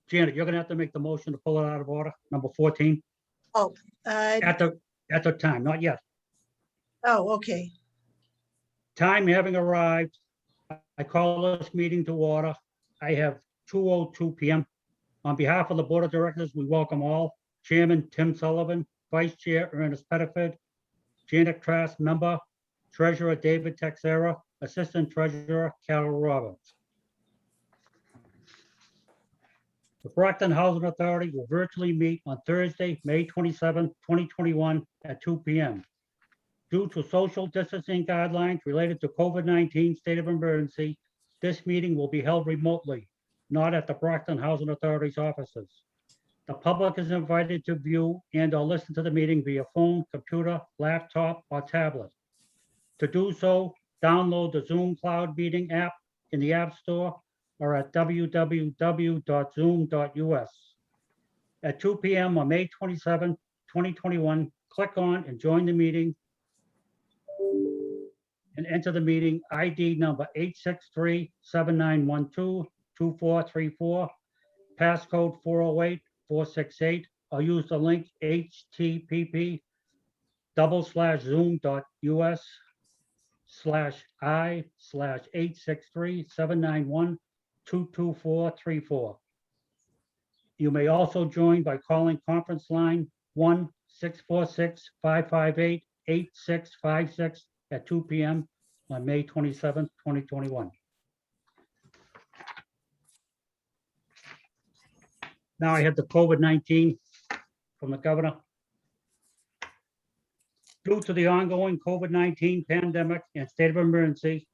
Janet, you're gonna have to make the motion to pull it out of order, number 14, Oh, at the time, not yet. okay. Time having arrived, I call this meeting to order. I have 2:02 PM. On behalf of the Board of Directors, we welcome all. Chairman Tim Sullivan, Vice Chair Ernest Pettiford, Janet Trask, Member, Treasurer David Texera, Assistant Treasurer Carol Roberts. The Brockton Housing Authority will virtually meet on Thursday, May 27, 2021 at 2 PM. Due to social distancing guidelines related to COVID-19 state of emergency, this meeting will be held remotely, not at the Brockton Housing Authority's offices. The public is invited to view and/or listen to the meeting via phone, computer, laptop, or tablet. To do so, download the Zoom Cloud Meeting app in the App Store or at www.zoom.us. At 2 PM on May 27, 2021, click on and join the meeting and enter the meeting ID number 863-7912-2434, passcode 408468, or use the link https://i/863-791-22434. You may also join by calling conference line 1-646-558-8656 at 2 PM on May 27th, 2021. Now I have the COVID-19 from the governor. Due to the ongoing COVID-19 pandemic and state of emergency,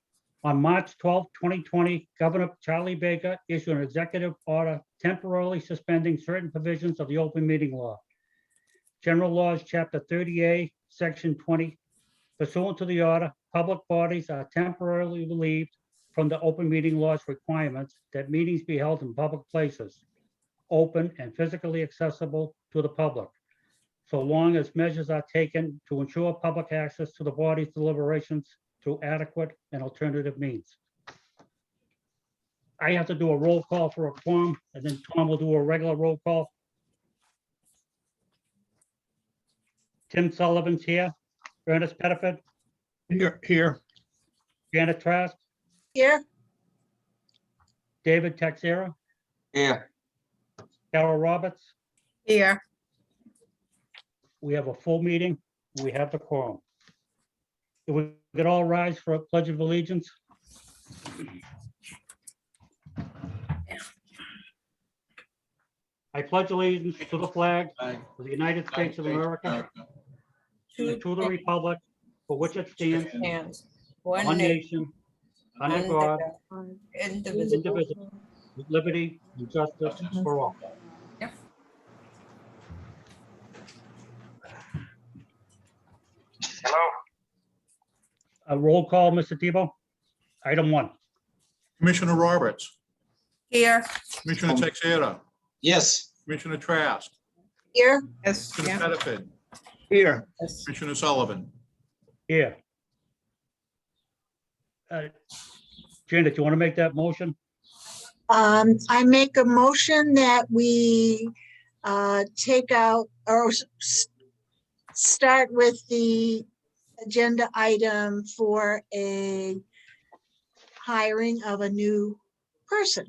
on March 12, 2020, Governor Charlie Baker issued an executive order temporarily suspending certain provisions of the open meeting law. General Laws, Chapter 30A, Section 20. Pursuant to the order, public bodies are temporarily relieved from the open meeting law's requirements that meetings be held in public places, open and physically accessible to the public, so long as measures are taken to ensure public access to the body's deliberations through adequate and alternative means. I have to do a roll call for a quorum, and then Tom will do a regular roll call. Tim Sullivan's here. Ernest Pettiford, Here. Janet Trask, Here, David Texera, Here. Carol Roberts. Here, We have a full meeting. We have the quorum. If we could all rise for a pledge of allegiance. I pledge allegiance to the flag of the United States of America and to the republic for which it stands, hands, one one nation, nation, under God, indivisible. indivisible, with liberty and justice for all. Yep. A roll call, Mr. Tebow. Item 1. Commissioner Roberts, Here, Commissioner Texera, Yes. Commissioner Trask, here, yes, Commissioner yeah, Pettiford, Here. yes. Commissioner Sullivan. Here. Janet, you want to make that motion? I make a motion that we take out or start with the agenda item for a hiring of a new person.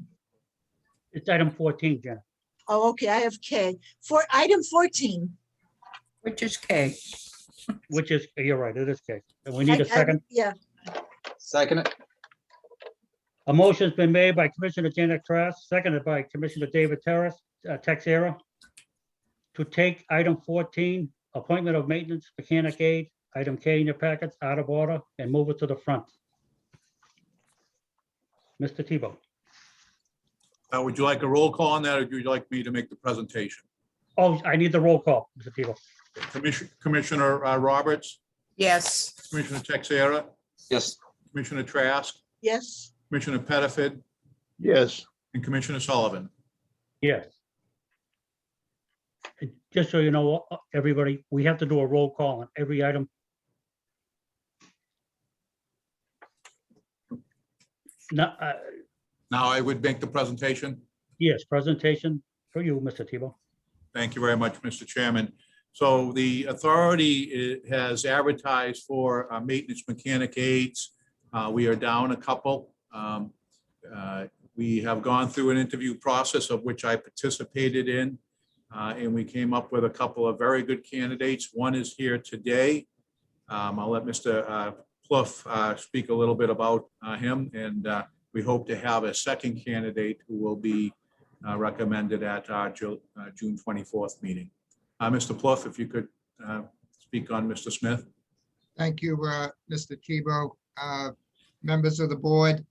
It's item 14, Janet. Oh, okay, I have K. For item 14. Which is K. Which is, you're right, it is K. And we need a I- second. Yeah, Second it. A motion's been made by Commissioner Janet Trask, seconded by Commissioner David Texera, to take item 14, appointment of maintenance mechanic aide, item K in your packets, out of order, and move it to the front. Mr. Tebow. Would you like a roll call on that, or would you like me to make the presentation? Oh, I need the roll call, Mr. Tebow. Commissioner Roberts, Yes, Commissioner Texera, Yes. Commissioner Trask, yes, Commissioner Pettiford, Yes. and Commissioner Sullivan. Yes. And just so you know, everybody, we have to do a roll call on every item. No, Now I would make the presentation. yes, presentation. For you, Mr. Tebow. Thank you very much, Mr. Chairman. So the authority has advertised for maintenance mechanic aides. We are down a couple. We have gone through an interview process of which I participated in, and we came up with a couple of very good candidates. One is here today. I'll let Mr. Plouffe speak a little bit about him, and we hope to have a second candidate who will be recommended at our June 24th meeting. Mr. Plouffe, if you could speak on Mr. Smith. Thank you, Mr. Tebow. Members of the board,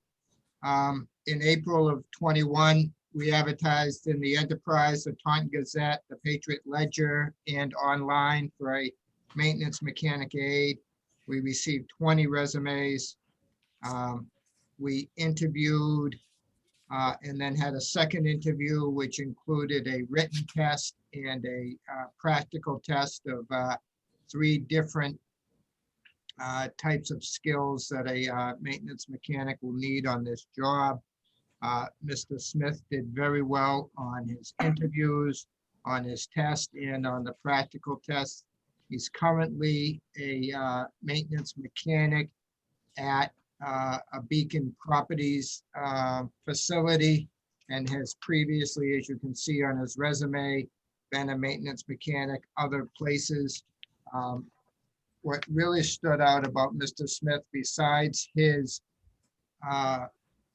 in April of 21, we advertised in the Enterprise, the Taunton Gazette, the Patriot Ledger, and online for a maintenance mechanic aide. We received 20 resumes. We interviewed and then had a second interview, which included a written test and a practical test of 3 different types of skills that a maintenance mechanic will need on this job. Mr. Smith did very well on his interviews, on his test, and on the practical test. He's currently a maintenance mechanic at a Beacon Properties facility, and has previously, as you can see on his resume, been a maintenance mechanic other places. What really stood out about Mr. Smith, besides his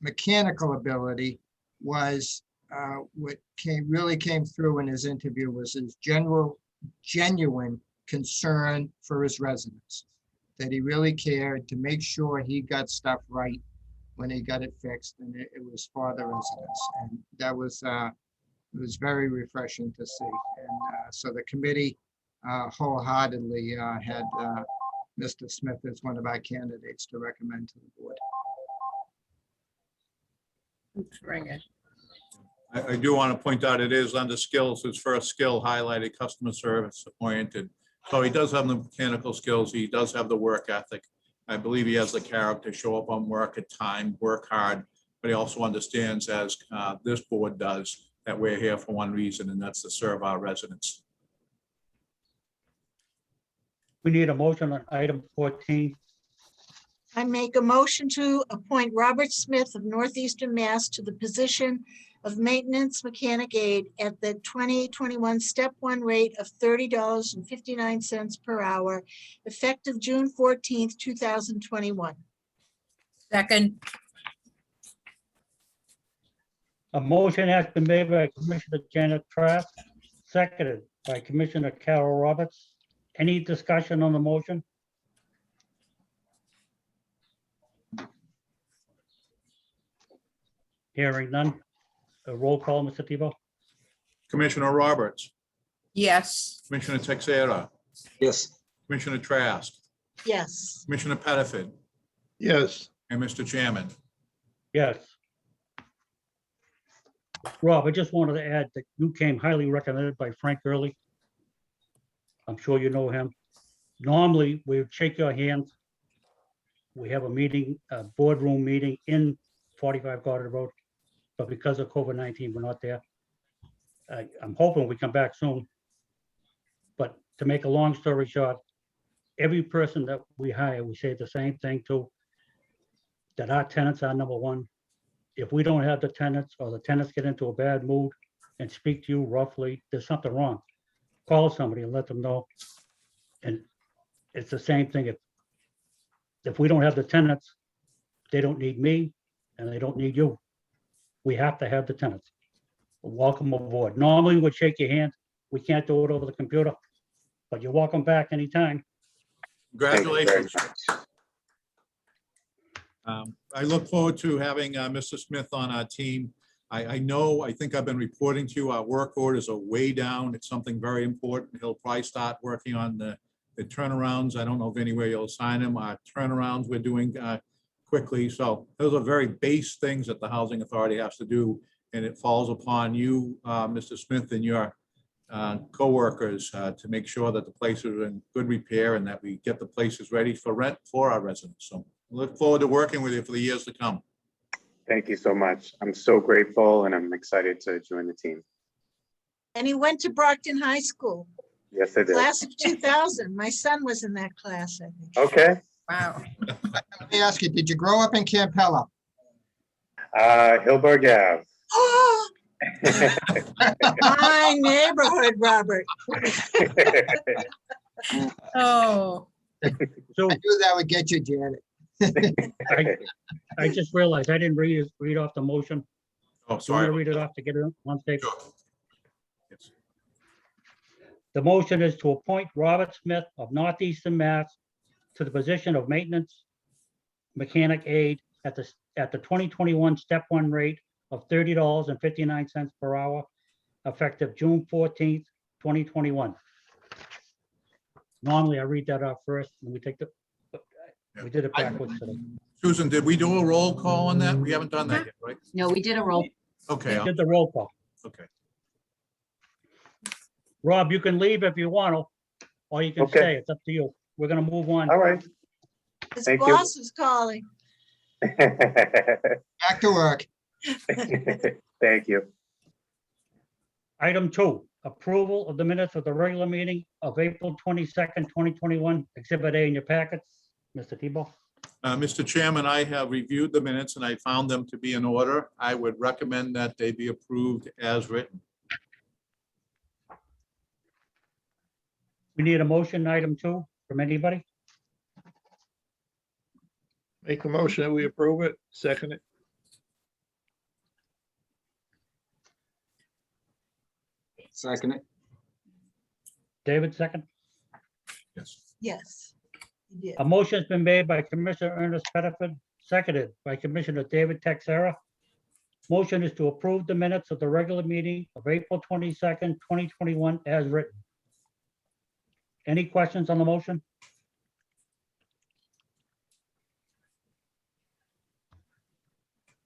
mechanical ability, was what really came through in his interview was his genuine concern for his residents, that he really cared to make sure he got stuff right when he got it fixed, and it was for the residents. And that was, it was very refreshing to see. And so the committee wholeheartedly had Mr. Smith as one of our candidates to recommend to the board. Let's ring it. I do want to point out it is under skills, his first skill highlighted, customer service oriented. So he does have the mechanical skills. He does have the work ethic. I believe he has the character, show up on work at time, work hard, but he also understands, as this board does, that we're here for one reason, and that's to serve our residents. We need a motion on item 14. I make a motion to appoint Robert Smith of Northeastern Mass to the position of maintenance mechanic aide at the 2021 step 1 rate of $30.59 per hour, effective June 14th, 2021. Second, A motion has been made by Commissioner Janet Trask, seconded by Commissioner Carol Roberts. Any discussion on the motion? Hearing none. A roll call, Mr. Tebow? Commissioner Roberts, yes. Commissioner Texera, Yes. Commissioner Trask, Yes. Commissioner Pettiford, Yes. and Mr. Chairman. Yes. Rob, I just wanted to add that you came highly recommended by Frank Early. I'm sure you know him. Normally, we would shake your hand. We have a meeting, a boardroom meeting in 45 Goddard Road, but because of COVID-19, we're not there. I'm hoping we come back soon. But to make a long story short, every person that we hire, we say the same thing to, that our tenants are number one. If we don't have the tenants, or the tenants get into a bad mood and speak to you roughly, there's something wrong. Call somebody and let them know. And it's the same thing. If we don't have the tenants, they don't need me and they don't need you. We have to have the tenants. Welcome aboard. Normally we'd shake your hand. We can't do it over the computer, but you're welcome back anytime. Congratulations. I look forward to having Mr. Smith on our team. I think I've been reporting to you, our work orders are way down. It's something very important. He'll probably start working on the turnarounds. I don't know if anywhere you'll assign him. Our turnarounds we're doing quickly. So those are very base things that the Housing Authority has to do. And it falls upon you, Mr. Smith, and your co-workers to make sure that the places are in good repair and that we get the places ready for rent for our residents. So look forward to working with you for the years to come. Thank you so much. I'm so grateful and I'm excited to join the team. And he went to Brockton High School, Yes, I did. class of 2000. My son was in that class, I think. Okay. Wow. Let me ask you, did you grow up in Campella? Hillberg Ave. Oh, my neighborhood, Robert. Oh, So I knew that would get you, Janet. I just realized I didn't read off the motion. Oh, So I'm sorry. gonna read it off to get it on tape. Sure. Yes. The motion is to appoint Robert Smith of Northeastern Mass to the position of maintenance mechanic aide at the 2021 step one rate of $30.59 per hour, effective June 14th, 2021. Normally I read that off first and we did it backwards today. Susan, did we do a roll call on that? We haven't done that yet, right? No, we did a roll. Okay, We did the roll call. okay. Rob, you can leave if you want to, or you can Okay. stay. It's up to you. We're gonna move on. All right. His Thank you. boss was calling. Back to work. Thank you. Item 2, approval of the minutes of the regular meeting of April 22nd, 2021, Exhibit A in your packets. Mr. Tebow? Mr. Chairman, I have reviewed the minutes and I found them to be in order. I would recommend that they be approved as written. We need a motion, item 2, from anybody? Make a motion that we approve it. Second it. Second it. David, second. Yes. Yes, he did. A motion's been made by Commissioner Ernest Pettiford, seconded by Commissioner David Texera. Motion is to approve the minutes of the regular meeting of April 22nd, 2021, as written. Any questions on the motion?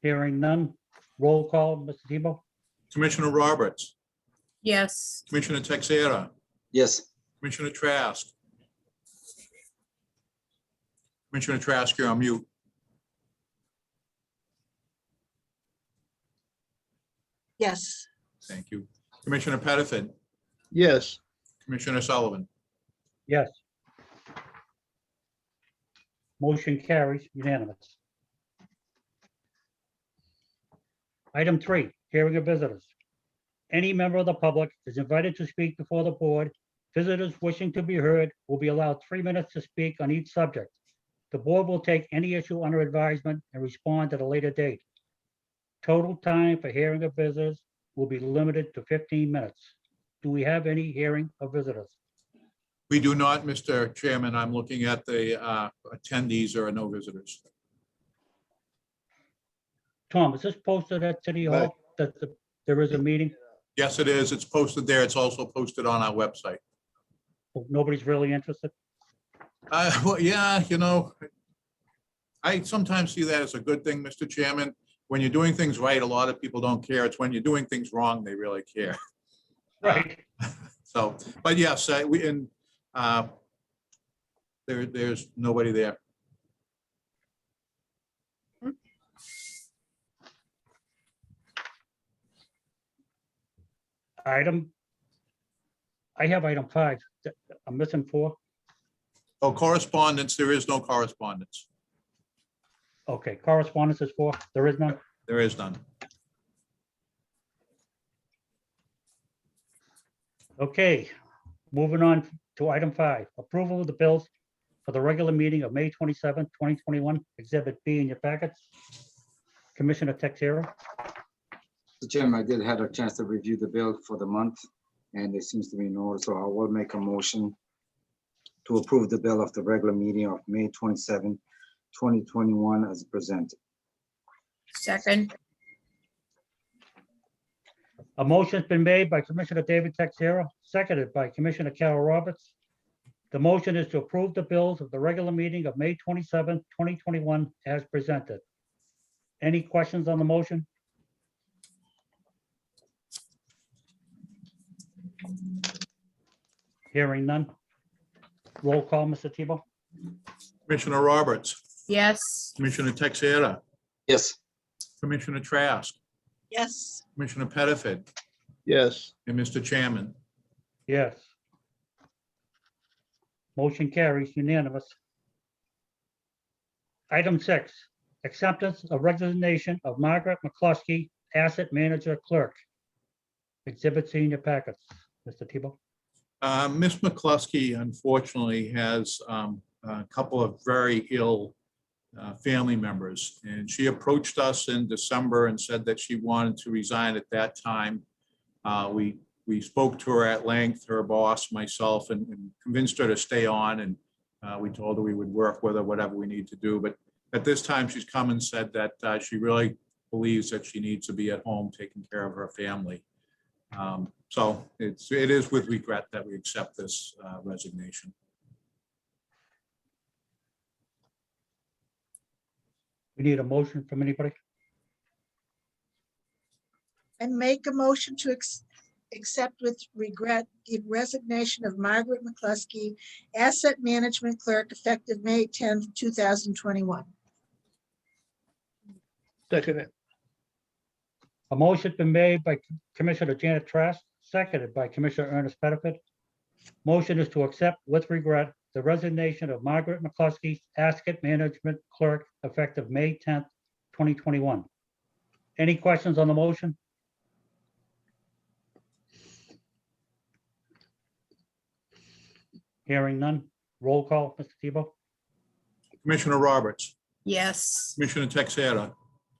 Hearing none. Roll call, Mr. Tebow? Commissioner Roberts, yes. Commissioner Texera, Yes. Commissioner Trask. Commissioner Trask, you're on mute. Yes, Thank you. Commissioner Pettiford, Yes. Commissioner Sullivan. Yes. Motion carries unanimous. Item 3, hearing of visitors. Any member of the public is invited to speak before the board. Visitors wishing to be heard will be allowed 3 minutes to speak on each subject. The board will take any issue under advisement and respond at a later date. Total time for hearing of visitors will be limited to 15 minutes. Do we have any hearing of visitors? We do not, Mr. Chairman. I'm looking at the attendees. There are no visitors. Tom, is this posted at City Hall that there is a meeting? Yes, it is. It's posted there. It's also posted on our website. Nobody's really interested? Well, yeah, you know, I sometimes see that as a good thing, Mr. Chairman. When you're doing things right, a lot of people don't care. It's when you're doing things wrong, they really care. Right. So, but yes, there's nobody there. I have item 5. I'm missing 4. Oh, correspondence, there is no correspondence. Okay, correspondence is 4. There is none. There is none. Okay, moving on to item 5, approval of the bills for the regular meeting of May 27, 2021, Exhibit B in your packets. Commissioner Texera, Mr. Chairman, I did have a chance to review the bill for the month, and it seems to be in order, so I will make a motion to approve the bill of the regular meeting of May 27, 2021 as presented. Second, a motion's been made by Commissioner David Texera, seconded by Commissioner Carol Roberts. The motion is to approve the bills of the regular meeting of May 27, 2021 as presented. Any questions on the motion? Hearing none. Roll call, Mr. Tebow? Commissioner Roberts, yes. Commissioner Texera, Yes. Commissioner Trask, yes, Commissioner Pettiford, yes, and Mr. Chairman. Yes. Motion carries unanimous. Item 6, acceptance of resignation of Margaret Mccluskey, Asset Manager Clerk. Exhibit C in your packets, Mr. Tebow. Ms. Mccluskey unfortunately has a couple of very ill family members, and she approached us in December and said that she wanted to resign at that time. We spoke to her at length, her boss, myself, and convinced her to stay on, and we told her we would work with her, whatever we need to do. But at this time, she's come and said that she really believes that she needs to be at home taking care of her family. So it is with regret that we accept this resignation. We need a motion from anybody. I make a motion to accept with regret the resignation of Margaret Mccluskey, Asset Management Clerk, effective May 10th, 2021. second it, A motion been made by Commissioner Janet Trask, seconded by Commissioner Ernest Pettiford. Motion is to accept with regret the resignation of Margaret Mccluskey, Asset Management Clerk, effective May 10th, 2021. Any questions on the motion? Hearing none. Roll call, Mr. Tebow. Commissioner Roberts, yes, Commissioner Texera,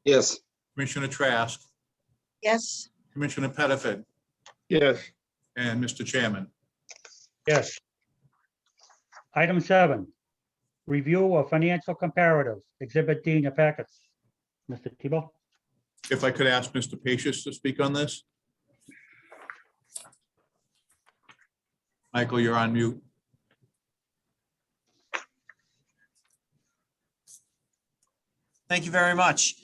yes, Commissioner Trask, Yes, Commissioner Pettiford, yes, and Mr. Chairman. Yes. Item 7, review of financial comparatives, Exhibit D in your packets. Mr. Tebow. If I could ask Mr. Pacius to speak on this? Michael, you're on mute. Thank you very much.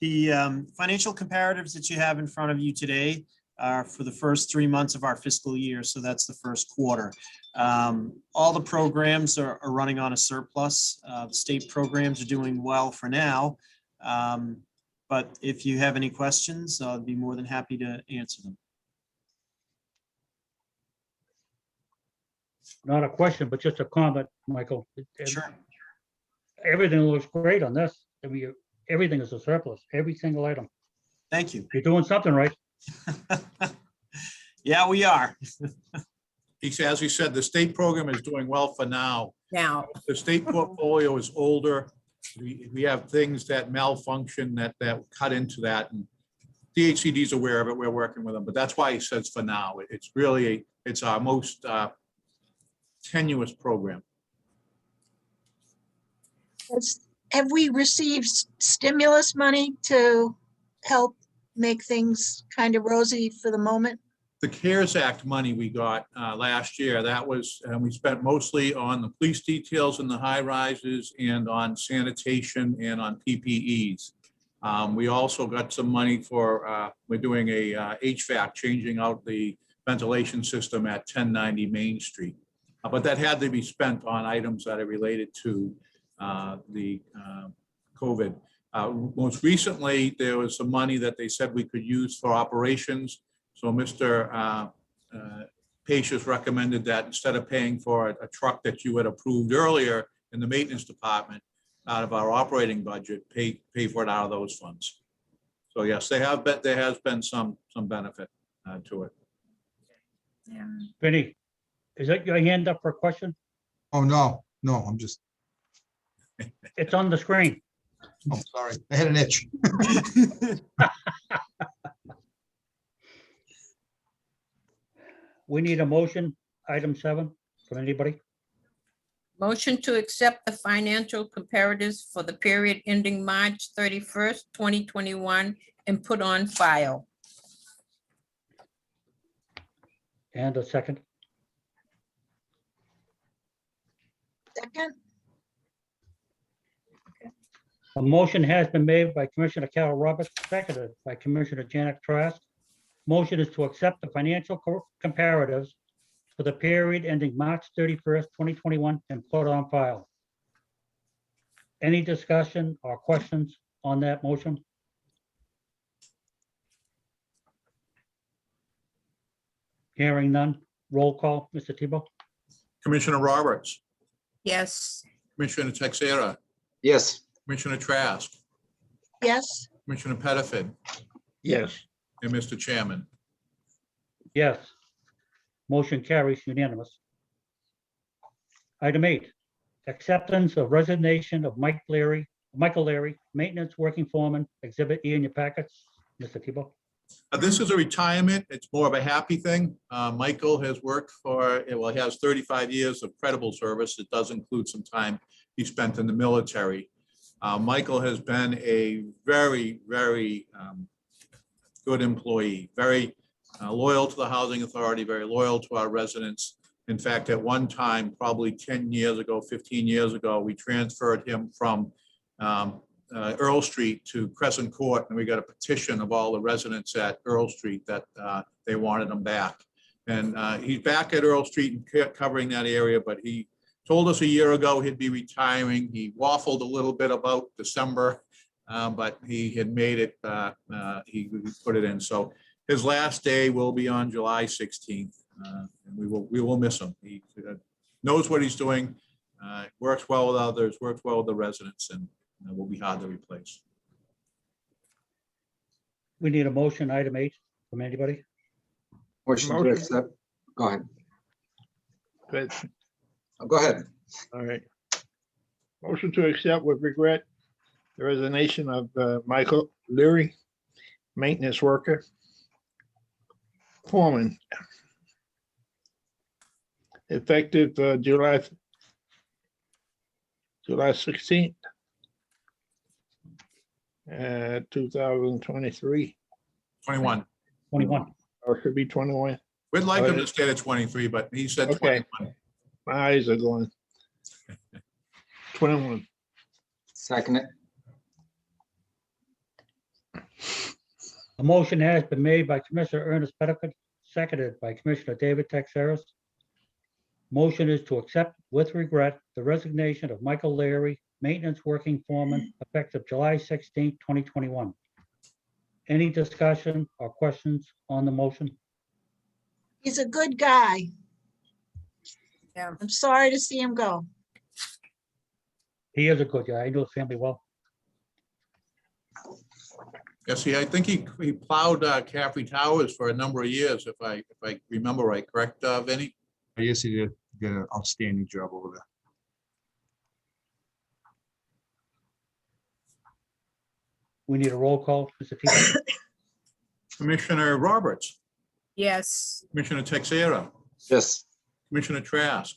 The financial comparatives that you have in front of you today are for the first 3 months of our fiscal year, so that's the first quarter. All the programs are running on a surplus. The state programs are doing well for now. But if you have any questions, I'd be more than happy to answer them. Not a question, but just a comment, Michael. Sure. Everything looks great on this. I mean, everything is a surplus, every single item. Thank you. You're doing something right. Yeah, we are. As he said, the state program is doing well for now. now, The state portfolio is older. We have things that malfunction that cut into that, and DHCD is aware of it. We're working with them, but that's why he says for now. It's really, it's our most tenuous program. have we received stimulus money to help make things kind of rosy for the moment? The CARES Act money we got last year, that was, and we spent mostly on the police details in the high rises and on sanitation and on PPEs. We also got some money for, we're doing a HVAC, changing out the ventilation system at 1090 Main Street. But that had to be spent on items that are related to the COVID. Most recently, there was some money that they said we could use for operations. So Mr. Pacius recommended that instead of paying for a truck that you had approved earlier in the maintenance department out of our operating budget, pay for it out of those funds. So yes, there has been some benefit to it. yeah. Vinny, is that your hand up for a question? Oh, no, I'm just, It's on the screen. I'm sorry. I had an itch. We need a motion, item 7, from anybody. Motion to accept the financial comparatives for the period ending March 31st, 2021, and put on file. And a second. Second, A motion has been made by Commissioner Carol Roberts, seconded by Commissioner Janet Trask. Motion is to accept the financial comparatives for the period ending March 31st, 2021, and put on file. Any discussion or questions on that motion? Hearing none. Roll call, Mr. Tebow? Commissioner Roberts, yes, Commissioner Texera, Yes. Commissioner Trask, yes, Commissioner Pettiford, Yes. and Mr. Chairman. Yes. Motion carries unanimous. Item 8, acceptance of resignation of Michael Leary, Maintenance Working Foreman, Exhibit E in your packets. Mr. Tebow? This is a retirement. It's more of a happy thing. Michael has worked for, well, he has 35 years of credible service. It does include some time he spent in the military. Michael has been a very, very good employee, very loyal to the Housing Authority, very loyal to our residents. In fact, at one time, probably 10 years ago, 15 years ago, we transferred him from Earl Street to Crescent Court, and we got a petition of all the residents at Earl Street that they wanted him back. And he's back at Earl Street and covering that area, but he told us a year ago he'd be retiring. He waffled a little bit about December, but he had made it, he put it in. So his last day will be on July 16th. And we will miss him. He knows what he's doing, works well with others, works well with the residents, and will be hard to replace. We need a motion, item 8, from anybody. Motion to Motion. accept. Go ahead. Good. Go ahead. All right. Motion to accept with regret the resignation of Michael Leary, maintenance worker, foreman, effective July 16th, 2023, 21. 21. or it could be 21. We'd like him to stay at 23, but he said Okay. 21. My eyes are going. 21. Second it. A motion has been made by Commissioner Ernest Pettiford, seconded by Commissioner David Texeris. Motion is to accept with regret the resignation of Michael Leary, Maintenance Working Foreman, effective July 16, 2021. Any discussion or questions on the motion? he's a good guy. Yeah. I'm sorry to see him go. He is a good guy. I know his family well. Yes, I think he plowed Caffrey Towers for a number of years, if I remember right, correct, Vinnie? Yes, he did an outstanding job over there. We need a roll call, Mr. Tebow. Commissioner Roberts, yes, Commissioner Texera, Yes. Commissioner Trask,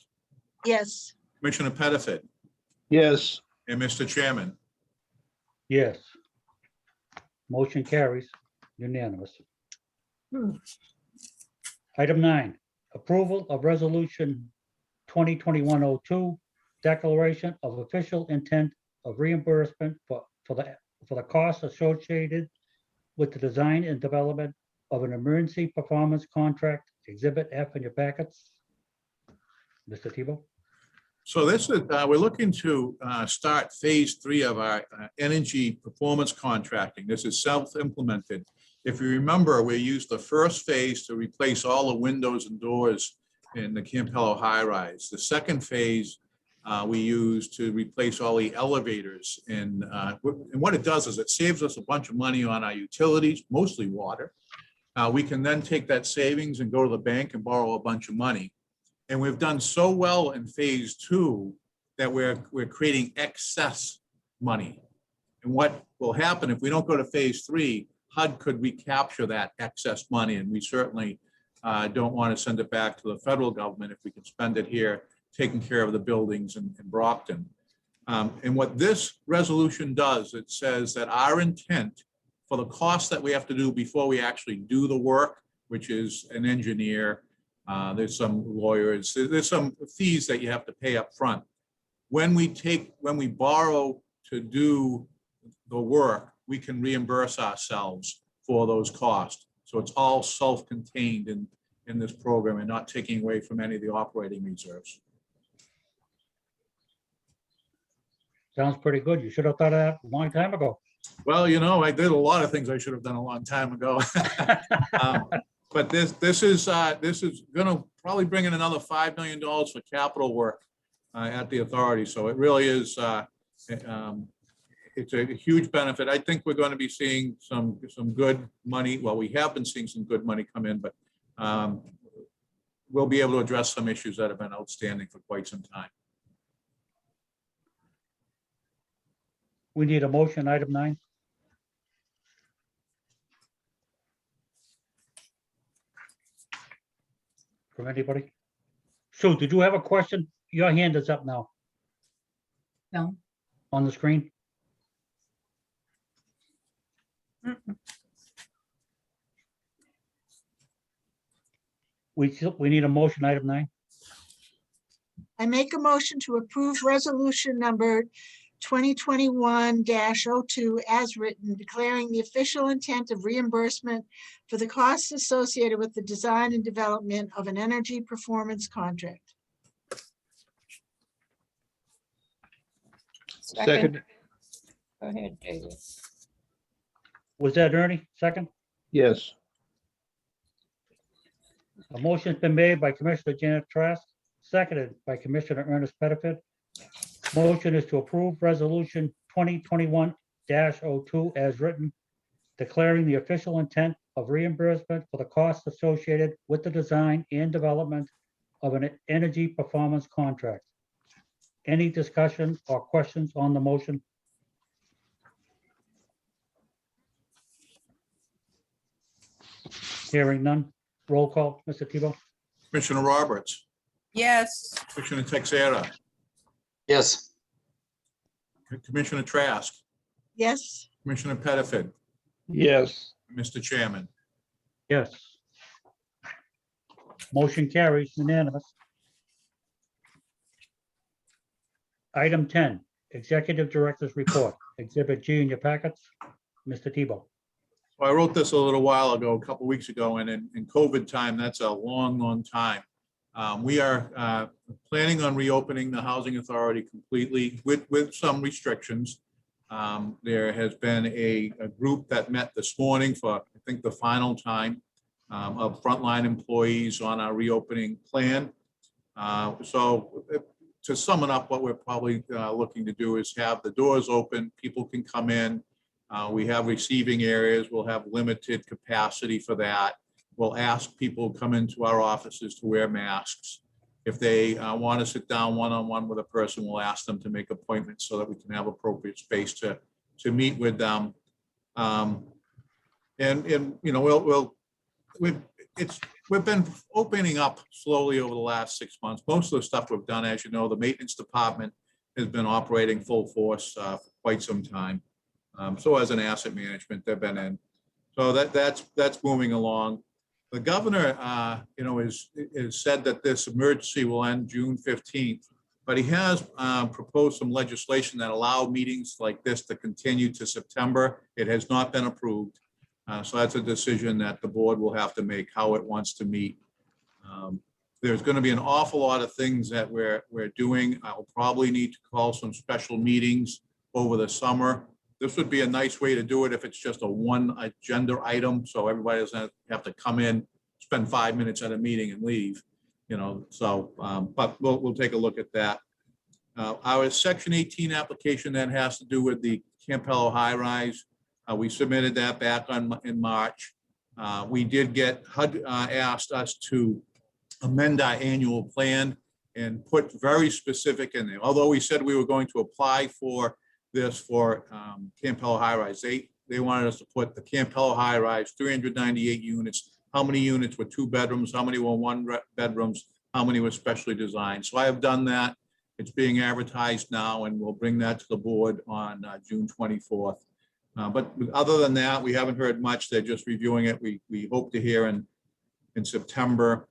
Yes, Commissioner Pettiford, Yes. and Mr. Chairman. Yes. Motion carries unanimous. Item 9, approval of resolution 2021-02, declaration of official intent of reimbursement for the costs associated with the design and development of an emergency performance contract, Exhibit F in your packets. Mr. Tebow? So this is, we're looking to start phase 3 of our energy performance contracting. This is self-implemented. If you remember, we used the first phase to replace all the windows and doors in the Campello high rise. The second phase we used to replace all the elevators. And what it does is it saves us a bunch of money on our utilities, mostly water. We can then take that savings and go to the bank and borrow a bunch of money. And we've done so well in phase 2 that we're creating excess money. And what will happen if we don't go to phase 3, HUD could recapture that excess money. And we certainly don't want to send it back to the federal government if we can spend it here, taking care of the buildings in Brockton. And what this resolution does, it says that our intent for the cost that we have to do before we actually do the work, which is an engineer, there's some lawyers, there's some fees that you have to pay up front. When we borrow to do the work, we can reimburse ourselves for those costs. So it's all self-contained in this program and not taking away from any of the operating reserves. Sounds pretty good. You should have thought of that a long time ago. Well, you know, I did a lot of things I should have done a long time ago. But this is gonna probably bring in another $5 million for capital work at the authority. So it really is, it's a huge benefit. I think we're going to be seeing some good money. Well, we have been seeing some good money come in, but we'll be able to address some issues that have been outstanding for quite some time. We need a motion, item 9. From anybody? Sue, did you have a question? Your hand is up now. No. On the screen. We need a motion, item 9. I make a motion to approve resolution number 2021-02 as written, declaring the official intent of reimbursement for the costs associated with the design and development of an energy performance contract. Second, Go ahead, David. Was that Ernie? Second? yes. A motion's been made by Commissioner Janet Trask, seconded by Commissioner Ernest Pettiford. Motion is to approve resolution 2021-02 as written, declaring the official intent of reimbursement for the costs associated with the design and development of an energy performance contract. Any discussion or questions on the motion? Hearing none. Roll call, Mr. Tebow? Commissioner Roberts, Yes. Commissioner Texera, Yes. Commissioner Trask, Yes, Commissioner Pettiford, Yes, Mr. Chairman. Yes. Motion carries unanimous. Item 10, Executive Director's Report, Exhibit G in your packets. Mr. Tebow. Well, I wrote this a little while ago, a couple weeks ago, and in COVID time, that's a long, long time. We are planning on reopening the Housing Authority completely with some restrictions. There has been a group that met this morning for, I think, the final time of frontline employees on our reopening plan. So to sum it up, what we're probably looking to do is have the doors open, people can come in. We have receiving areas, we'll have limited capacity for that. We'll ask people who come into our offices to wear masks. If they want to sit down one-on-one with a person, we'll ask them to make appointments so that we can have appropriate space to meet with them. And you know, we've been opening up slowly over the last 6 months. Most of the stuff we've done, as you know, the maintenance department has been operating full force for quite some time. So as an asset management, they've been in. So that's moving along. The governor, is said that this emergency will end June 15th, but he has proposed some legislation that allow meetings like this to continue to September. It has not been approved. So that's a decision that the board will have to make, how it wants to meet. There's going to be an awful lot of things that we're doing. I'll probably need to call some special meetings over the summer. This would be a nice way to do it if it's just a one agenda item, so everybody doesn't have to come in, spend 5 minutes at a meeting and leave, but we'll take a look at that. Our Section 18 application that has to do with the Campello high rise, we submitted that back in March. We did get, HUD asked us to amend our annual plan and put very specific in there. Although we said we were going to apply for this for Campello high rise, they wanted us to put the Campello high rise, 398 units. How many units were 2 bedrooms? How many were 1 bedrooms? How many were specially designed? So I have done that. It's being advertised now, and we'll bring that to the board on June 24th. But other than that, we haven't heard much. They're just reviewing it. We hope to hear in June,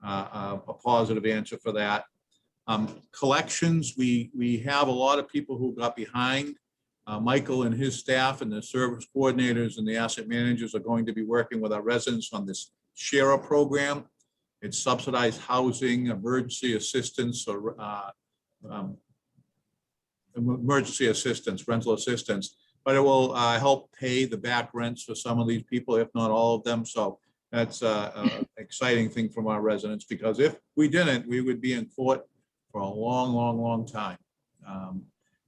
a positive answer for that. Collections, we have a lot of people who got behind. Michael and his staff and the service coordinators and the asset managers are going to be working with our residents on this SHARA program. It's subsidized housing, emergency assistance, or emergency assistance, rental assistance. but it will help pay the back rents for some of these people, if not all of them. So that's an exciting thing from our residents, because if we didn't, we would be in court for a long, long, long time.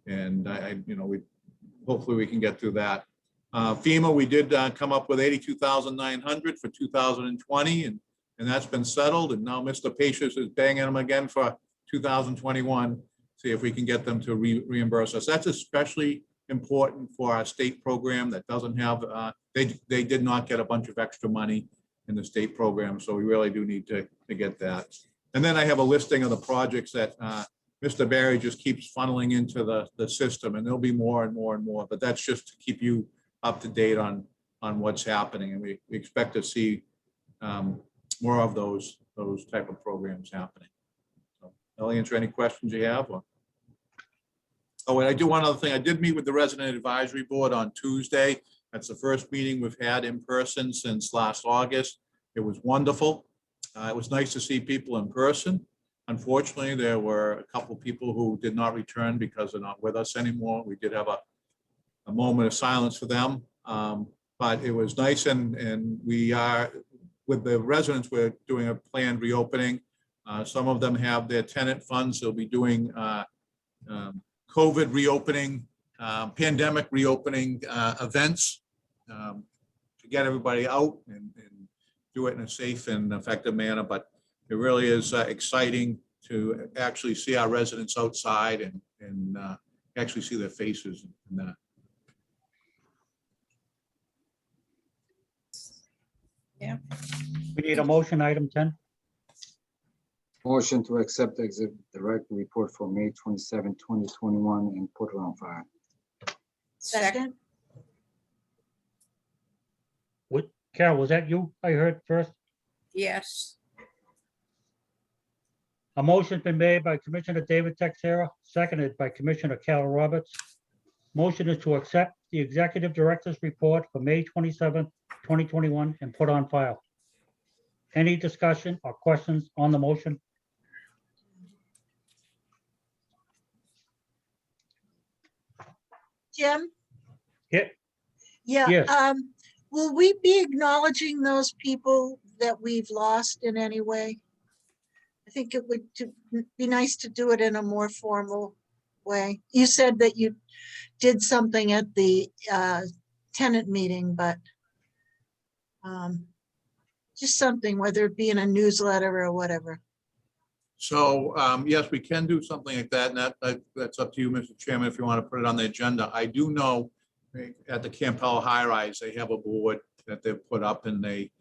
And hopefully we can get through that. FEMA, we did come up with 82,900 for 2020, and that's been settled. And now Mr. Pacious is banging them again for 2021. See if we can get them to reimburse us. That's especially important for our state program that doesn't have, they did not get a bunch of extra money in the state program. So we really do need to get that. And then I have a listing of the projects that Mr. Barry just keeps funneling into the system, and there'll be more and more and more, but that's just to keep you up to date on what's happening. And we expect to see more of those type of programs happening. So I'll answer any questions you have. Oh, and I do one other thing. I did meet with the Resident Advisory Board on Tuesday. That's the first meeting we've had in person since last August. It was wonderful. It was nice to see people in person. Unfortunately, there were a couple of people who did not return because they're not with us anymore. We did have a moment of silence for them, but it was nice, and we are, with the residents, we're doing a planned reopening. Some of them have their tenant funds. They'll be doing COVID reopening, pandemic reopening events to get everybody out and do it in a safe and effective manner. But it really is exciting to actually see our residents outside and actually see their faces and that. Yeah. We need a motion, item 10. Motion to accept the executive director report for May 27, 2021 and put it on file. Second, Carol, was that you I heard first? Yes. A motion's been made by Commissioner David Texera, seconded by Commissioner Carol Roberts. Motion is to accept the executive director's report for May 27, 2021 and put on file. Any discussion or questions on the motion? Jim? Yeah. Yeah, Yes. will we be acknowledging those people that we've lost in any way? I think it would be nice to do it in a more formal way. You said that you did something at the tenant meeting, but just something, whether it be in a newsletter or whatever. So yes, we can do something like that, and that's up to you, Mr. Chairman, if you want to put it on the agenda. I do know at the Campbell High Rise, they have a board that they've put up, and they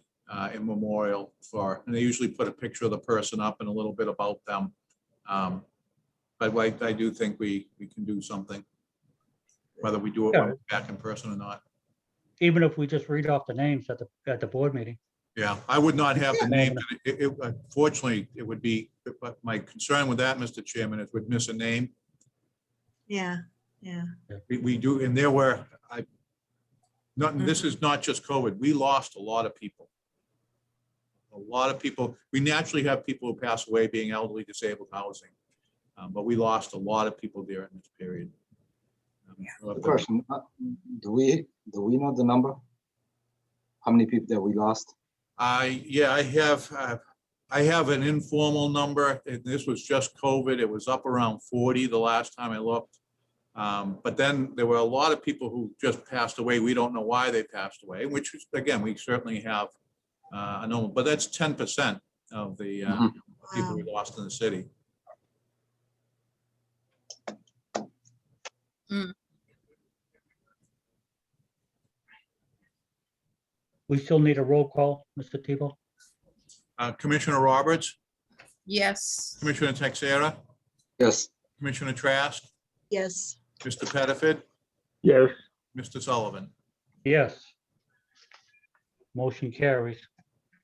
in memorial for, and they usually put a picture of the person up and a little bit about them. But I do think we can do something, whether we do it when we're back in person or not. Even if we just read off the names at the board meeting. Yeah, I would not have the name. Unfortunately, it would be, but my concern with that, Mr. Chairman, is we'd miss a name. Yeah, yeah. We do, and there were, this is not just COVID. We lost a lot of people. A lot of people. We naturally have people who pass away being elderly, disabled housing, but we lost a lot of people during this period. The question, do we know the number? How many people that we lost? Yeah, I have an informal number. This was just COVID. It was up around 40 the last time I looked. But then there were a lot of people who just passed away. We don't know why they passed away, which is, again, we certainly have a number, but that's 10% of the people we lost in the city. We still need a roll call, Mr. Tebow. Commissioner Roberts, Yes. Commissioner Texera, Yes. Commissioner Trask, Yes. Mr. Pettiford, Yes. Mr. Sullivan. Yes. Motion carries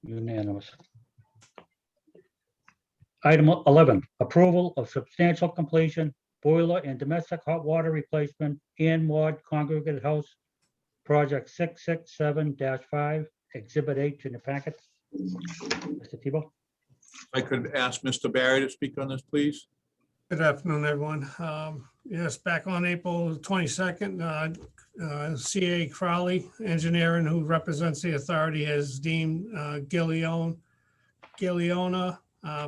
unanimous. Item 11, approval of substantial completion boiler and domestic hot water replacement in Ward Congregate House Project 667-5, Exhibit H in the packet. Mr. Tebow? I could ask Mr. Barry to speak on this, please. Good afternoon, everyone. Yes, back on April 22nd, CA Crowley Engineering, who represents the authority, has deemed Giliona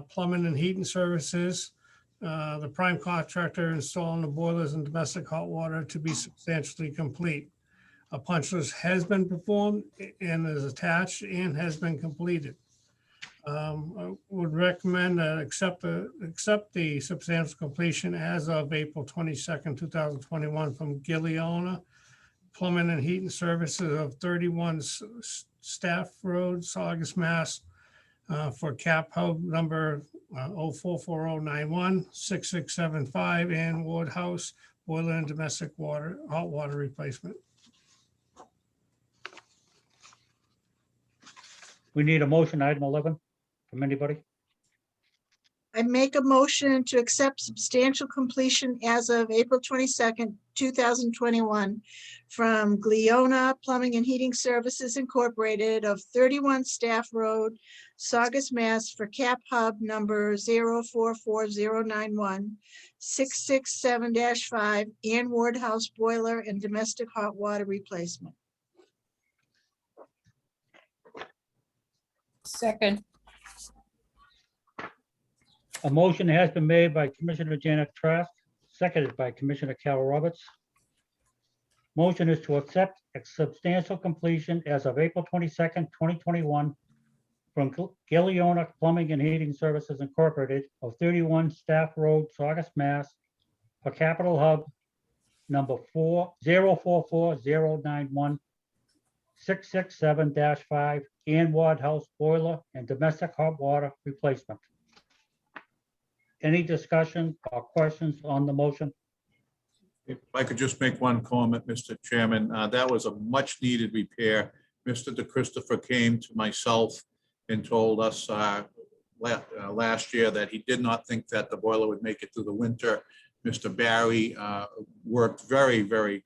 Plumbing and Heating Services, the prime contractor installing the boilers and domestic hot water, to be substantially complete. A punch list has been performed and is attached and has been completed. I would recommend accept the substantial completion as of April 22nd, 2021 from Giliona Plumbing and Heating Services of 31 Staff Road, Saugus, Mass. For Cap Hub number 044091 6675 and Ward House boiler and domestic water, hot water replacement. We need a motion, item 11, from anybody. I make a motion to accept substantial completion as of April 22nd, 2021 from Gliona Plumbing and Heating Services Incorporated of 31 Staff Road, Saugus, Mass. For Cap Hub number 044091 667-5 and Ward House boiler and domestic hot water replacement. Second. A motion has been made by Commissioner Janet Trask, seconded by Commissioner Carol Roberts. Motion is to accept a substantial completion as of April 22nd, 2021 from Giliona Plumbing and Heating Services Incorporated of 31 Staff Road, Saugus, Mass. For Capital Hub number 044091 667-5 and Ward House boiler and domestic hot water replacement. Any discussion or questions on the motion? If I could just make one comment, Mr. Chairman, that was a much needed repair. Mr. DeChristopher came to myself and told us last year that he did not think that the boiler would make it through the winter. Mr. Barry worked very, very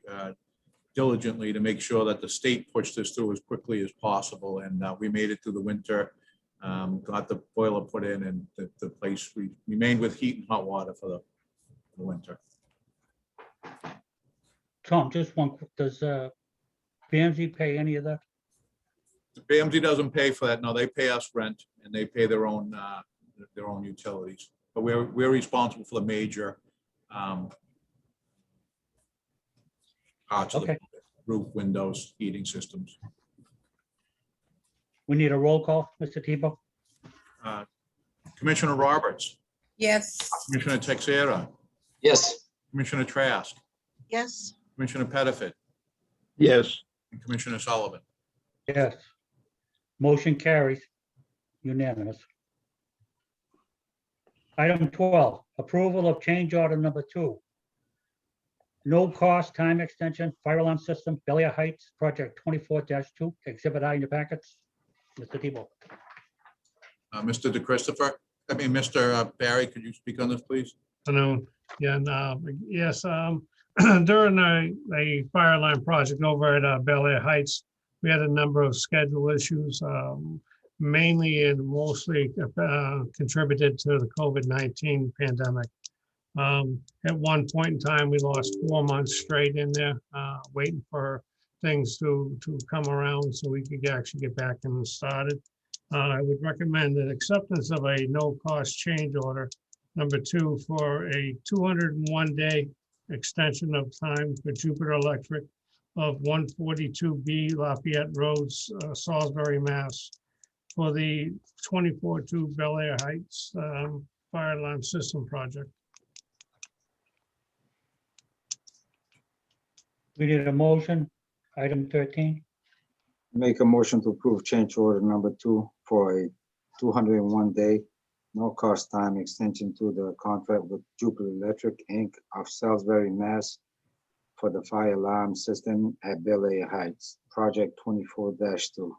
diligently to make sure that the state pushed this through as quickly as possible. And we made it through the winter, got the boiler put in, and the place remained with heat and hot water for the winter. Tom, just one, does BMG pay any of that? The BMG doesn't pay for that. No, they pay us rent and they pay their own utilities. But we're responsible for the major parts of the roof, windows, heating systems. We need a roll call, Mr. Tebow. Commissioner Roberts, Yes. Commissioner Texera, Yes. Commissioner Trask, Yes, Commissioner Pettifat, Yes. and Commissioner Sullivan. Yes. Motion carries unanimous. Item 12, approval of change order number 2. No cost time extension, fire alarm system, Belia Heights, project 24-2, exhibit I in your packets. Mr. Tebow. Mr. DeChristopher, Mr. Barry, could you speak on this, please? Afternoon. Yeah, yes, during a fire alarm project over at Bel Air Heights, we had a number of schedule issues, mainly and mostly contributed to the COVID-19 pandemic. At one point in time, we lost 4 months straight in there, waiting for things to come around so we could actually get back and started. I would recommend an acceptance of a no-cost change order number 2 for a 201-day extension of time for Jupiter Electric of 142B Lafayette Roads, Salisbury, Mass. For the 24-2 Bel Air Heights fire alarm system project. We need a motion, item 13. Make a motion to approve change order number 2 for a 201-day, no cost time extension to the contract with Jupiter Electric, Inc. of Salisbury, Mass. For the fire alarm system at Bel Air Heights, project 24-2.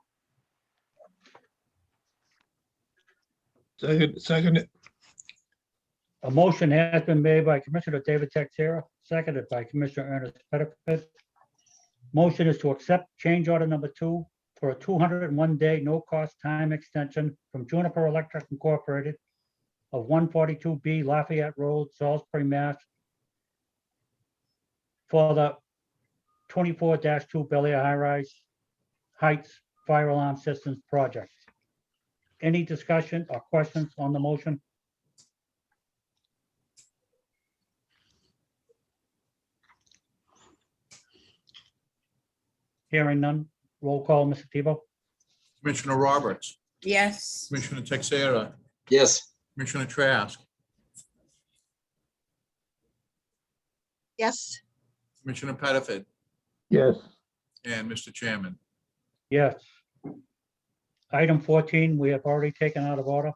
Second. A motion has been made by Commissioner David Texera, seconded by Commissioner Ernest Pettifat. Motion is to accept change order number 2 for a 201-day no-cost time extension from Juniper Electric Incorporated of 142B Lafayette Road, Salisbury, Mass. For the 24-2 Bel Air High Rise Heights Fire Alarm Systems Project. Any discussion or questions on the motion? Hearing none, roll call, Mr. Tebow? Commissioner Roberts, yes, Commissioner Texera, Yes. Commissioner Trask, yes, Commissioner Pettifat, yes, and Mr. Chairman. Yes. Item 14, we have already taken out of order.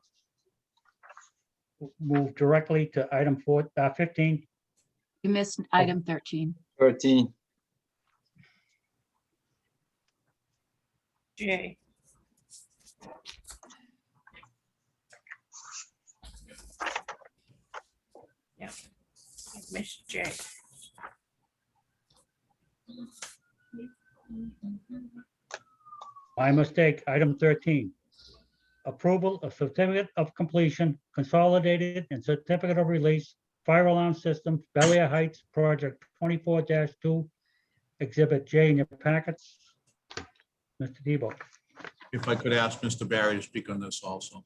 Move directly to item 15. You missed item 13. 13. J. Yeah, Miss J. My mistake, item 13. Approval of certificate of completion, consolidated and certificate of release, fire alarm system, Bel Air Heights Project 24-2, Exhibit J in your packets. Mr. Tebow. If I could ask Mr. Barry to speak on this also.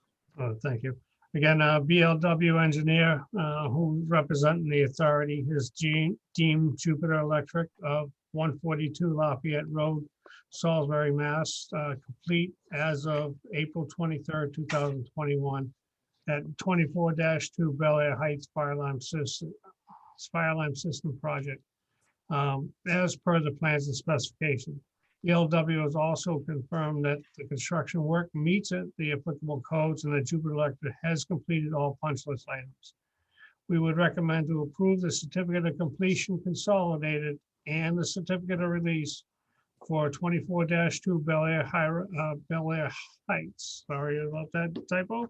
Thank you. Again, BLW engineer who representing the authority is Deemed Jupiter Electric of 142 Lafayette Road, Salisbury, Mass. Complete as of April 23rd, 2021 at 24-2 Bel Air Heights Fire Alarm System Project. As per the plans and specification. ELW has also confirmed that the construction work meets the applicable codes and that Jupiter Electric has completed all punch list items. We would recommend to approve the certificate of completion consolidated and the certificate of release for 24-2 Bel Air Heights. Sorry about that typo.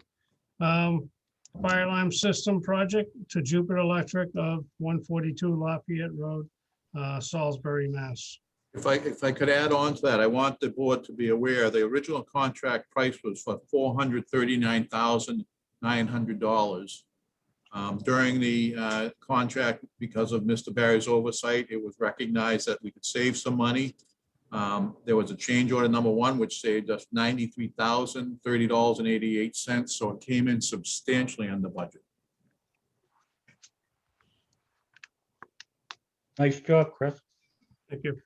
Fire alarm system project to Jupiter Electric of 142 Lafayette Road, Salisbury, Mass. If I could add on to that, I want the board to be aware, the original contract price was for $439,900. During the contract, because of Mr. Barry's oversight, it was recognized that we could save some money. There was a change order number 1, which saved us $93,030.88. So it came in substantially under budget. Nice job, Chris. Thank you.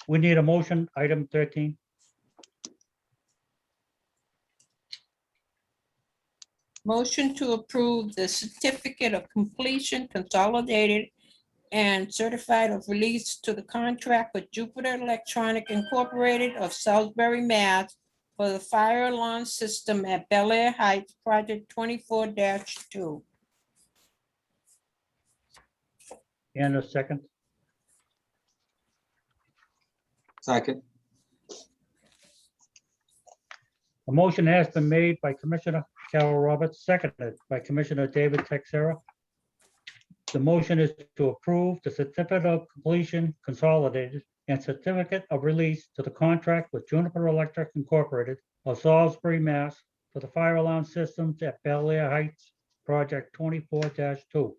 We need a motion, item 13. Motion to approve the certificate of completion consolidated and certified of release to the contract with Jupiter Electronic Incorporated of Salisbury, Mass. For the fire alarm system at Bel Air Heights, project 24-2. And a second. Second. A motion has been made by Commissioner Carol Roberts, seconded by Commissioner David Texera. The motion is to approve the certificate of completion consolidated and certificate of release to the contract with Juniper Electric Incorporated of Salisbury, Mass. For the fire alarm systems at Bel Air Heights, project 24-2.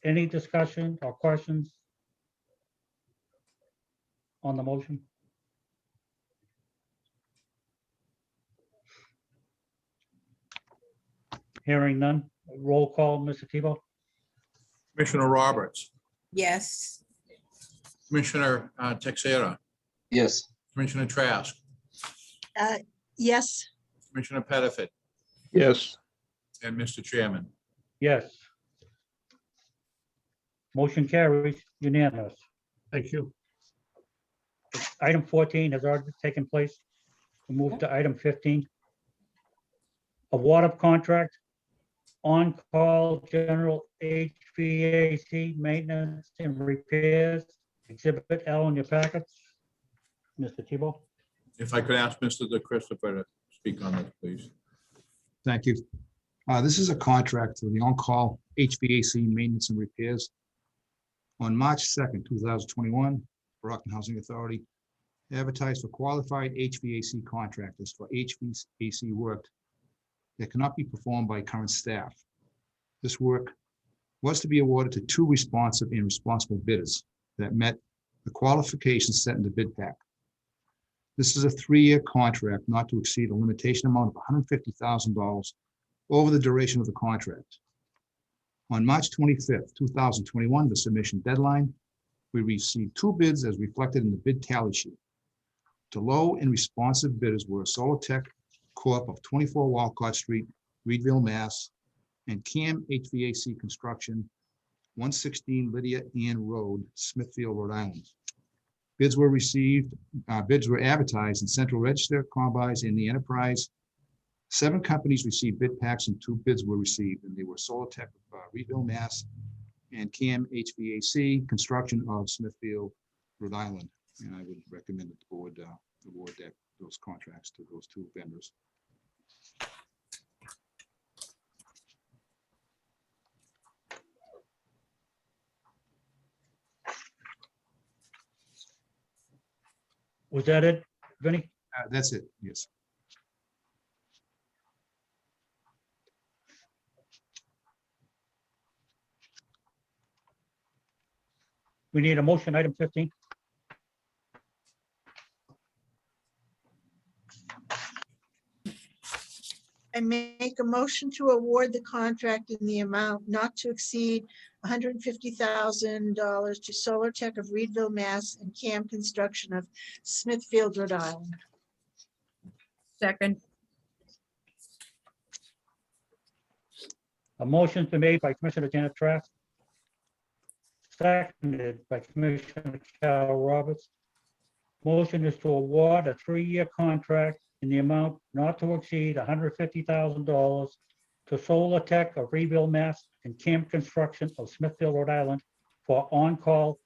Any discussion or questions on the motion? Hearing none, roll call, Mr. Tebow? Commissioner Roberts, Yes, Commissioner Texera, Yes. Commissioner Trask, yes, Commissioner Pettifat, yes, and Mr. Chairman. Yes. Motion carries unanimous. Thank you. Item 14 has already taken place. We move to item 15. Award of contract, on-call general HVAC maintenance and repairs, Exhibit L in your packets. Mr. Tebow? If I could ask Mr. DeChristopher to speak on this, please. Thank you. This is a contract for the on-call HVAC maintenance and repairs. On March 2nd, 2021, Brockton Housing Authority advertised for qualified HVAC contractors for HVAC work that cannot be performed by current staff. This work was to be awarded to 2 responsive and responsible bidders that met the qualifications set in the bid pack. This is a 3-year contract not to exceed a limitation amount of $150,000 over the duration of the contract. On March 25th, 2021, the submission deadline, we received 2 bids as reflected in the bid tally sheet. The low and responsive bidders were Solar Tech Corp. of 24 Walcott Street, Reedville, Mass., and CAM HVAC Construction, 116 Lydia Ann Road, Smithfield, Rhode Island. Bids were advertised in Central Register, Combis, and the Enterprise. 7 companies received bid packs and 2 bids were received, and they were Solar Tech of Reedville, Mass., and CAM HVAC Construction of Smithfield, Rhode Island. And I would recommend that the board award those contracts to those 2 vendors. Was that it, Vinnie? That's it, yes. We need a motion, item 15. I make a motion to award the contract in the amount not to exceed $150,000 to Solar Tech of Reedville, Mass. And CAM Construction of Smithfield, Rhode Island. Second. A motion's been made by Commissioner Janet Trask, seconded by Commissioner Carol Roberts. Motion is to award a 3-year contract in the amount not to exceed $150,000 to Solar Tech of Reedville, Mass. And Camp Construction of Smithfield, Rhode Island for on-call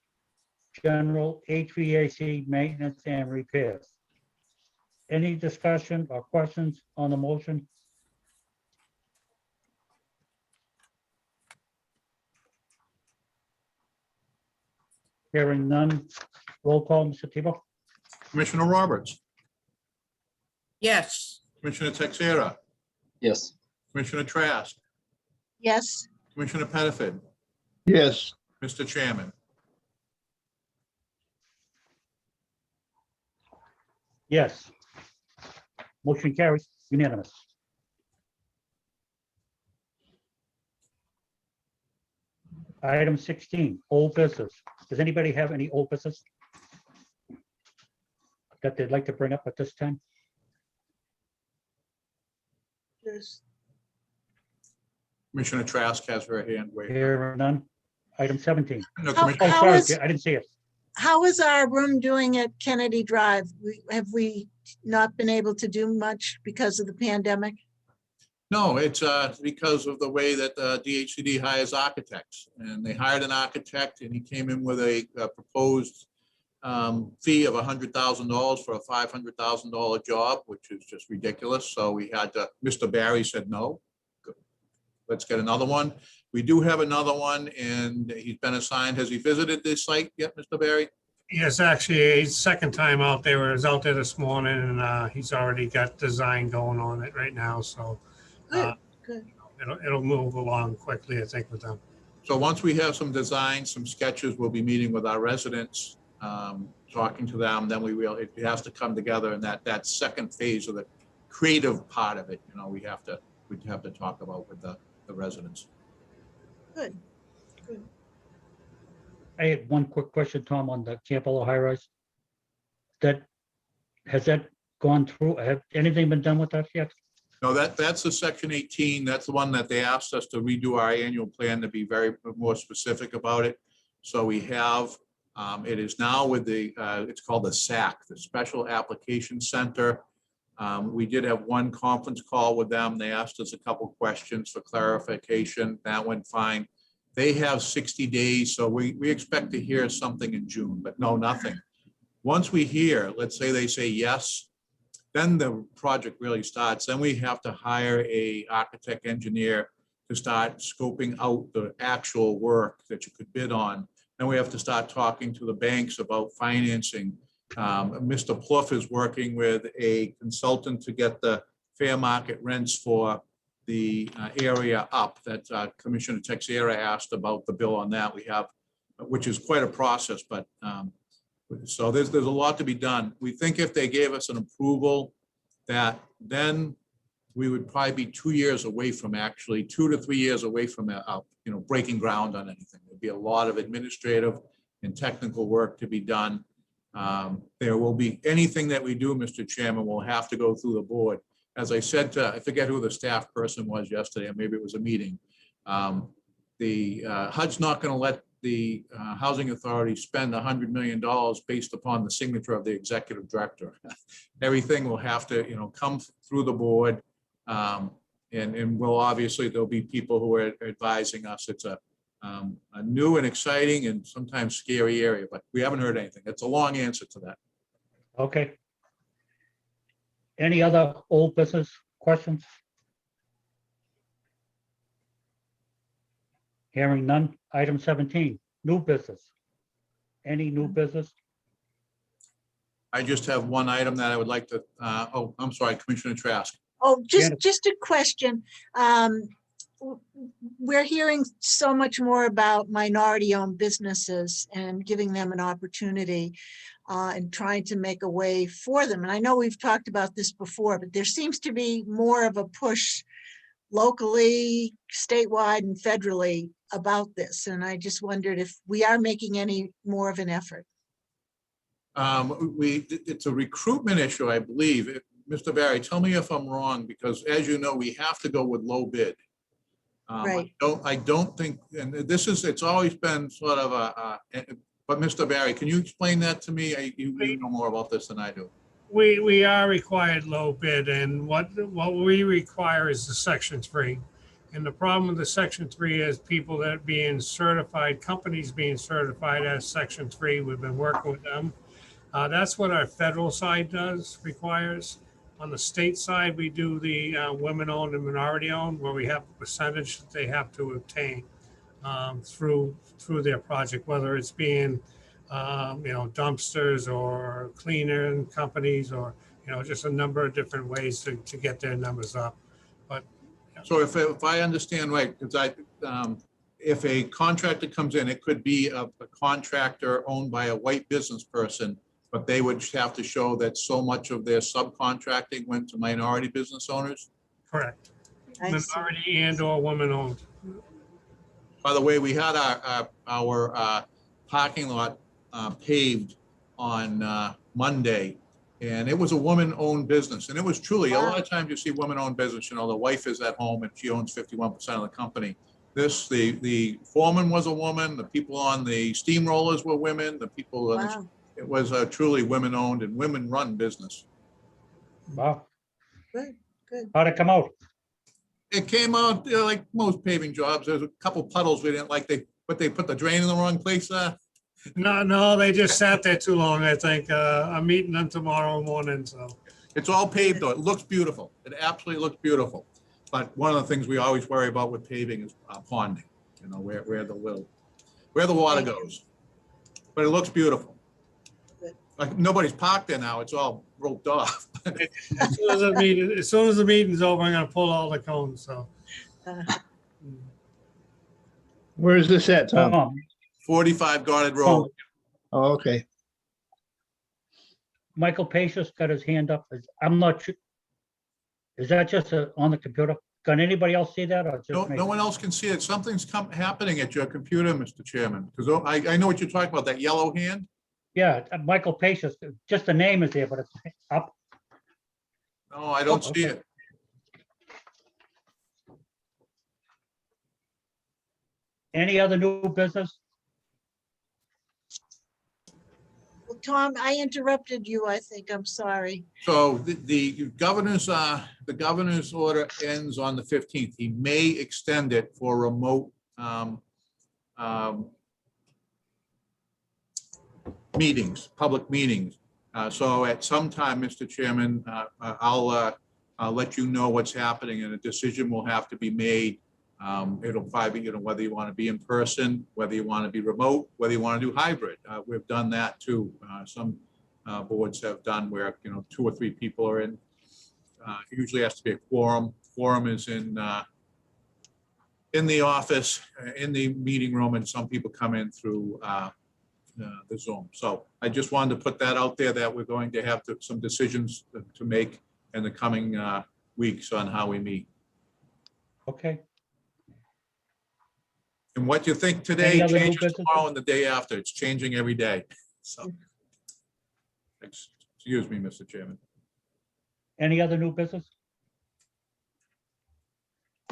general HVAC maintenance and repairs. Any discussion or questions on the motion? Hearing none. Roll call, Mr. Tebow? Commissioner Roberts, Yes. Commissioner Texera, Yes. Commissioner Trask, Yes, Commissioner Pettiford, yes, Mr. Chairman. Yes. Motion carries unanimous. Item 16, old business. Does anybody have any old business that they'd like to bring up at this time? there's Commissioner Trask has her hand waved. Here none. Item 17. No, How- Commissioner- Oh, How sorry, is- I didn't see it. How is our room doing at Kennedy Drive? Have we not been able to do much because of the pandemic? No, it's because of the way that DHCD hires architects. And they hired an architect and he came in with a proposed fee of $100,000 for a $500,000 job, which is just ridiculous. So we had to, Mr. Barry said, no, let's get another one. We do have another one and he's been assigned. Has he visited this site yet, Mr. Barry? Yes, actually, his second time out there, I was out there this morning and he's already got design going on it right now, so Good, good. it'll move along quickly, I think, with them. So once we have some designs, some sketches, we'll be meeting with our residents, talking to them, then we will, it has to come together in that second phase of the creative part of it, you know, we'd have to talk about with the residents. Good, good. I had one quick question, Tom, on the Campbell high rise. Has that gone through? Have anything been done with that yet? No, that's the section 18. That's the one that they asked us to redo our annual plan to be very more specific about it. So we have, it is now with the, it's called the SAC, the Special Application Center. We did have one conference call with them. They asked us a couple questions for clarification. That went fine. They have 60 days, so we expect to hear something in June, but no, nothing. Once we hear, let's say they say yes, then the project really starts. Then we have to hire a architect engineer to start scoping out the actual work that you could bid on. Then we have to start talking to the banks about financing. Mr. Plouffe is working with a consultant to get the fair market rents for the area up that Commissioner Texera asked about the bill on that. We have, which is quite a process, but So there's a lot to be done. We think if they gave us an approval, that then we would probably be 2 years away from actually, 2 to 3 years away from, breaking ground on anything. There'd be a lot of administrative and technical work to be done. There will be anything that we do, Mr. Chairman, will have to go through the board. As I said to, I forget who the staff person was yesterday, or maybe it was a meeting. HUD's not going to let the Housing Authority spend $100 million based upon the signature of the executive director. Everything will have to, come through the board. And will obviously, there'll be people who are advising us. It's a new and exciting and sometimes scary area, but we haven't heard anything. It's a long answer to that. Okay. Any other old business questions? Hearing none. Item 17, new business. Any new business? I just have one item that I would like to, I'm sorry, Commissioner Trask. Oh, Janet. just a question. We're hearing so much more about minority-owned businesses and giving them an opportunity and trying to make a way for them. And I know we've talked about this before, but there seems to be more of a push locally, statewide, and federally about this. And I just wondered if we are making any more of an effort. It's a recruitment issue, I believe. Mr. Barry, tell me if I'm wrong, because as you know, we have to go with low bid. Right. I don't think, and it's always been sort of but Mr. Barry, can you explain that to me? You know more about this than I do. We are required low bid, and what we require is the Section 3. And the problem with the Section 3 is people that are being certified, companies being certified as Section 3. We've been working with them. That's what our federal side requires. On the state side, we do the women-owned and minority-owned, where we have a percentage that they have to obtain through their project, whether it's being dumpsters or cleaner companies, or just a number of different ways to get their numbers up. But so if I understand right, because if a contractor comes in, it could be a contractor owned by a white business person, but they would have to show that so much of their subcontracting went to minority business owners? correct. I see. Minority and or women-owned. By the way, we had our parking lot paved on Monday, and it was a woman-owned business. And it was truly, a lot of times you see women-owned business, the wife is at home and she owns 51% of the company. The foreman was a woman, the people on the steamrollers were women, the people, Wow. it was a truly women-owned and women-run business. Wow. Good, good. How'd it come out? It came out like most paving jobs. There's a couple puddles we didn't like. They put the drain in the wrong place. No, they just sat there too long, I think. I'm meeting them tomorrow morning, so. It's all paved though. It looks beautiful. It absolutely looks beautiful. But one of the things we always worry about with paving is ponding, where the water goes. But it looks beautiful. Like nobody's parked there now. It's all roped off. As soon as the meeting's over, I'm gonna pull all the cones, so. Where is this at, Tom? 45 Garnet Road. Oh, okay. Michael Pacious got his hand up. I'm not sure. Is that just on the computer? Can anybody else see that? Or just me? No one else can see it. Something's happening at your computer, Mr. Chairman, because I know what you're talking about, that yellow hand. Yeah, Michael Pacious, just the name is there, but it's up. No, I don't see it. Any other new business? Well, Tom, I interrupted you, I think. I'm sorry. So the governor's order ends on the 15th. He may extend it for remote meetings, public meetings. So at some time, Mr. Chairman, I'll let you know what's happening, and a decision will have to be made. It'll probably be, whether you want to be in person, whether you want to be remote, whether you want to do hybrid. We've done that too. Some boards have done where, 2 or 3 people are in. Usually has to be a quorum. Quorum is in the office, in the meeting room, and some people come in through the Zoom. So I just wanted to put that out there that we're going to have some decisions to make in the coming weeks on how we meet. Okay. And what you think today Any other new changes business? tomorrow and the day after. It's changing every day. So, excuse me, Mr. Chairman. Any other new business?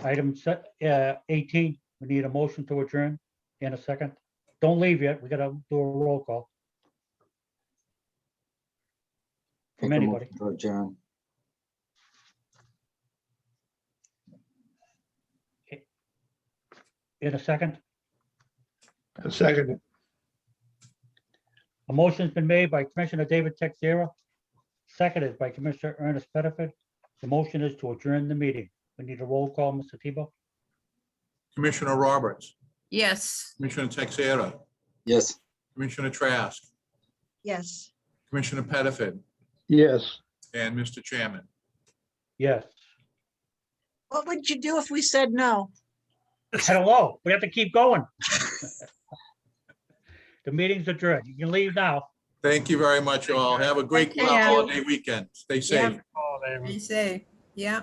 Item 18, we need a motion to adjourn in a second. Don't leave yet. We gotta do a roll call from Make a anybody. motion to adjourn. In a second. A second. A motion's been made by Commissioner David Texera, seconded by Commissioner Ernest Pettiford. The motion is to adjourn the meeting. We need a roll call, Mr. Tebow. Commissioner Roberts, Yes. Commissioner Texera, Yes. Commissioner Trask, Yes. Commissioner Pettiford, Yes. and Mr. Chairman. Yes. What would you do if we said no? Hello, we have to keep going. The meeting's adjourned. You can leave now. Thank you very much, all. Have a great Thank you. holiday weekend. Stay safe. Holiday. Be safe. Yeah.